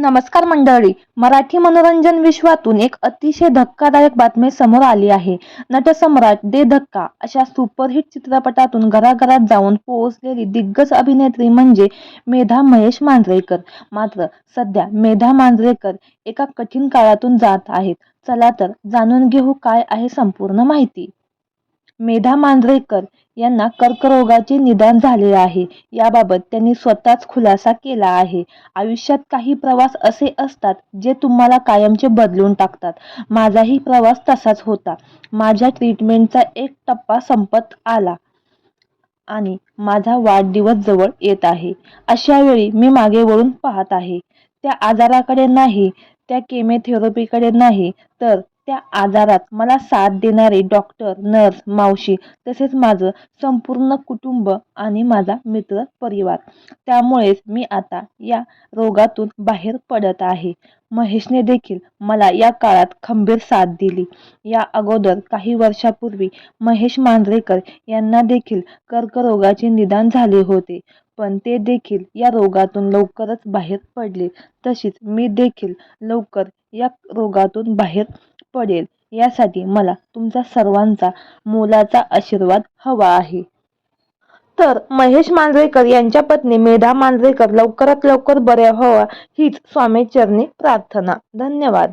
नमस्कार मंडळी. मराठी मनोरंजन विश्वातून एक अतिशय धक्कादायक बातमी समोर आली आहे. नटसम्राट दे धक्का अशा सुपरहिट चित्रपटातून घराघरात जाऊन पोहोचलेली दिग्गज अभिनेत्री म्हणजे मेधा महेश मांजरेकर. मात्र सध्या मेधा मांजरेकर एका कठीण काळातून जात आहेत. चला तर जाणून घेऊ काय आहे संपूर्ण माहिती. मेधा मांजरेकर यांना कर्करोगाचे निदान झाले आहे. याबाबत त्यांनी स्वतःच खुलासा केला आहे. आयुष्यात काही प्रवास असे असतात जे तुम्हाला कायमचे बदलून टाकतात. माझाही प्रवास तसाच होता. माझ्या ट्रीटमेंटचा एक टप्पा संपत आला आणि माझा वाढदिवस जवळ येत आहे. अशा वेळी मी मागे वळून पाहत आहे. त्या आजाराकडे नाही, त्या केमोथेरपीकडे नाही, तर त्या आजारात मला साथ देणारे डॉक्टर, नर्स, मावशी तसेच माझं संपूर्ण कुटुंब आणि माझा मित्र परिवार. त्यामुळेच मी आता या रोगातून बाहेर पडत आहे. महेशने देखील मला या काळात खंबीर साथ दिली. या अगोदर काही वर्षापूर्वी महेश मांजरेकर यांना देखील कर्करोगाचे निदान झाले होते. पण ते देखील या रोगातून लवकरच बाहेर पडले. तशीच मी देखील लवकर या रोगातून बाहेर पडेल यासाठी मला तुमचा सर्वांचा मोलाचा आशीर्वाद हवा आहे. तर महेश मांजरेकर यांच्या पत्नी मेधा मांजरेकर लवकरात लवकर बऱ्या व्हावा हीच स्वामीचरणी प्रार्थना. धन्यवाद.